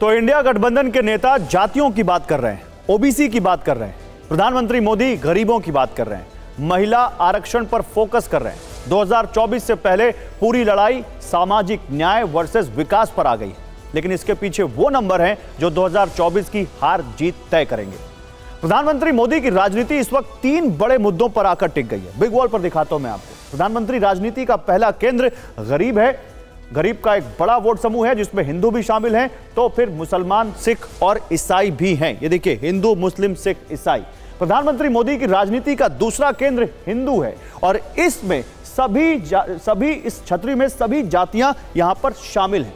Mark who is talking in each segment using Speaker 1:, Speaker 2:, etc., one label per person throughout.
Speaker 1: तो इंडिया गठबंधन के नेता जातियों की बात कर रहे हैं, ओबीसी की बात कर रहे हैं। प्रधानमंत्री मोदी गरीबों की बात कर रहे हैं, महिला आरक्षण पर फोकस कर रहे हैं। 2024 से पहले पूरी लड़ाई सामाजिक न्याय वर्सेस विकास पर आ गई, लेकिन इसके पीछे वो नंबर हैं जो 2024 की हार जीत तय करेंगे। प्रधानमंत्री मोदी की राजनीति इस वक्त 3 बड़े मुद्दों पर आकर टिक गई है। बिग वॉल पर दिखाता हूं मैं आपको। प्रधानमंत्री राजनीति का पहला केंद्र गरीब है। गरीब का एक बड़ा वोट समूह है जिसमें हिंदू भी शामिल हैं, तो फिर मुसलमान, सिख और ईसाई भी हैं। ये देखिए, हिंदू, मुस्लिम, सिख, ईसाई। प्रधानमंत्री मोदी की राजनीति का दूसरा केंद्र हिंदू है और इसमें सभी इस छतरी में सभी जातियां यहां पर शामिल हैं।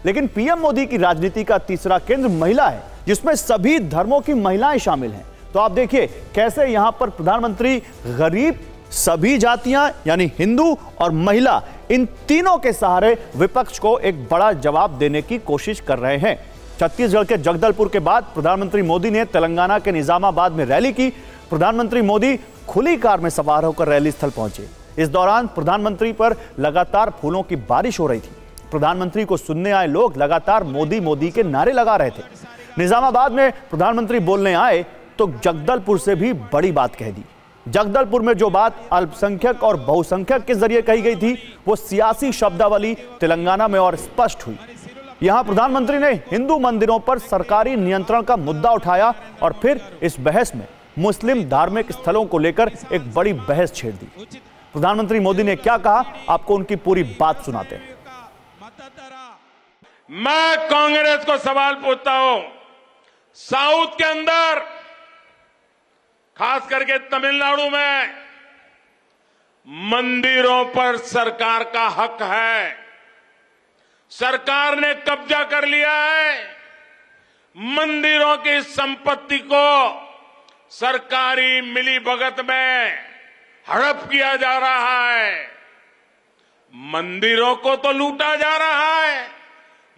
Speaker 1: लेकिन पीएम मोदी की राजनीति का तीसरा केंद्र महिला है, जिसमें सभी धर्मों की महिलाएं शामिल हैं। तो आप देखिए कैसे यहां पर प्रधानमंत्री गरीब, सभी जातियां यानी हिंदू और महिला, इन तीनों के सहारे विपक्ष को एक बड़ा जवाब देने की कोशिश कर रहे हैं। छत्तीसगढ़ के जगदलपुर के बाद प्रधानमंत्री मोदी ने तेलंगाना के निजामाबाद में रैली की। प्रधानमंत्री मोदी खुली कार में सवार होकर रैली स्थल पहुंचे। इस दौरान प्रधानमंत्री पर लगातार फूलों की बारिश हो रही थी। प्रधानमंत्री को सुनने आए लोग लगातार मोदी मोदी के नारे लगा रहे थे। निजामाबाद में प्रधानमंत्री बोलने आए तो जगदलपुर से भी बड़ी बात कह दी। जगदलपुर में जो बात अल्पसंख्यक और बहुसंख्यक के जरिए कही गई थी, वो सियासी शब्दावली तेलंगाना में और स्पष्ट हुई। यहां प्रधानमंत्री ने हिंदू मंदिरों पर सरकारी नियंत्रण का मुद्दा उठाया और फिर इस बहस में मुस्लिम धार्मिक स्थलों को लेकर एक बड़ी बहस छेड़ दी। प्रधानमंत्री मोदी ने क्या कहा, आपको उनकी पूरी बात सुनाते हैं।
Speaker 2: मैं कांग्रेस को सवाल पूछता हूं, साउथ के अंदर, खास करके तमिलनाडु में, मंदिरों पर सरकार का हक है। सरकार ने कब्जा कर लिया है। मंदिरों की संपत्ति को सरकारी मिलीभगत में हड़प किया जा रहा है। मंदिरों को तो लूटा जा रहा है,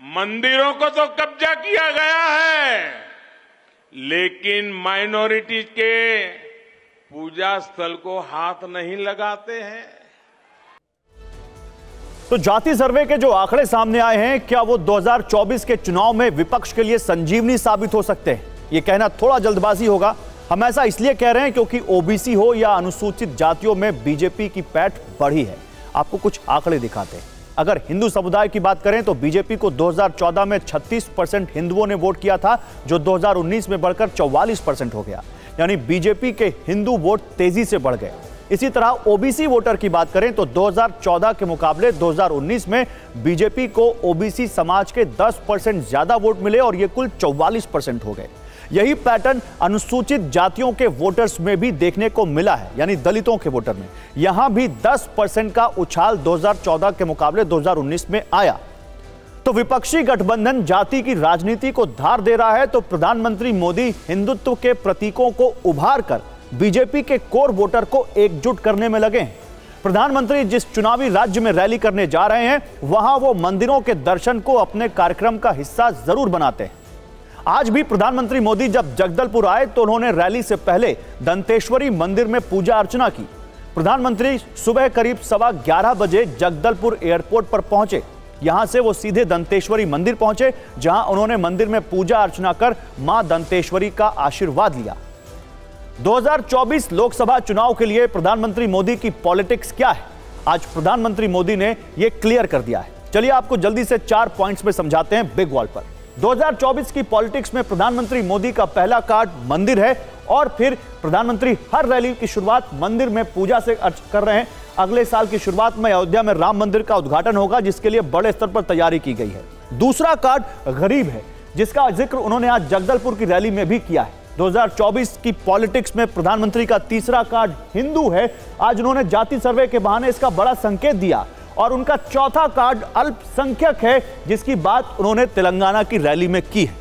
Speaker 2: मंदिरों को तो कब्जा किया गया है, लेकिन माइनॉरिटीज के पूजा स्थल को हाथ नहीं लगाते हैं।
Speaker 1: तो जाति सर्वे के जो आंकड़े सामने आए हैं, क्या वो 2024 के चुनाव में विपक्ष के लिए संजीवनी साबित हो सकते हैं? ये कहना थोड़ा जल्दबाजी होगा। हम ऐसा इसलिए कह रहे हैं क्योंकि ओबीसी हो या अनुसूचित जातियों में बीजेपी की पैठ बढ़ी है। आपको कुछ आंकड़े दिखाते हैं। अगर हिंदू समुदाय की बात करें तो बीजेपी को 2014 में 36% हिंदुओं ने वोट किया था, जो 2019 में बढ़कर 44% हो गया। यानी बीजेपी के हिंदू वोट तेजी से बढ़ गए। इसी तरह ओबीसी वोटर की बात करें तो 2014 के मुकाबले 2019 में बीजेपी को ओबीसी समाज के 10% ज्यादा वोट मिले और ये कुल 44% हो गए। यही पैटर्न अनुसूचित जातियों के वोटर्स में भी देखने को मिला है, यानी दलितों के वोटर में। यहां भी 10% का उछाल 2014 के मुकाबले 2019 में आया। तो विपक्षी गठबंधन जाति की राजनीति को धार दे रहा है, तो प्रधानमंत्री मोदी हिंदुत्व के प्रतीकों को उभार कर बीजेपी के कोर वोटर को एकजुट करने में लगे हैं। प्रधानमंत्री जिस चुनावी राज्य में रैली करने जा रहे हैं, वहां वो मंदिरों के दर्शन को अपने कार्यक्रम का हिस्सा जरूर बनाते हैं। आज भी प्रधानमंत्री मोदी जब जगदलपुर आए तो उन्होंने रैली से पहले दंतेश्वरी मंदिर में पूजा अर्चना की। प्रधानमंत्री सुबह करीब 11:15 बजे जगदलपुर एयरपोर्ट पर पहुंचे। यहां से वो सीधे दंतेश्वरी मंदिर पहुंचे, जहां उन्होंने मंदिर में पूजा अर्चना कर मां दंतेश्वरी का आशीर्वाद लिया। 2024 लोकसभा चुनाव के लिए प्रधानमंत्री मोदी की पॉलिटिक्स क्या है, आज प्रधानमंत्री मोदी ने यह क्लियर कर दिया है। चलिए आपको जल्दी से 4 पॉइंट्स में समझाते हैं बिग वॉल पर। 2024 की पॉलिटिक्स में प्रधानमंत्री मोदी का पहला कार्ड मंदिर है और फिर प्रधानमंत्री हर रैली की शुरुआत मंदिर में पूजा से कर रहे हैं। अगले साल की शुरुआत में अयोध्या में राम मंदिर का उद्घाटन होगा, जिसके लिए बड़े स्तर पर तैयारी की गई है। दूसरा कार्ड गरीब है, जिसका जिक्र उन्होंने आज जगदलपुर की रैली में भी किया है। 2024 की पॉलिटिक्स में प्रधानमंत्री का तीसरा कार्ड हिंदू है। आज उन्होंने जाति सर्वे के बहाने इसका बड़ा संकेत दिया। और उनका चौथा कार्ड अल्पसंख्यक है, जिसकी बात उन्होंने तेलंगाना की रैली में की है।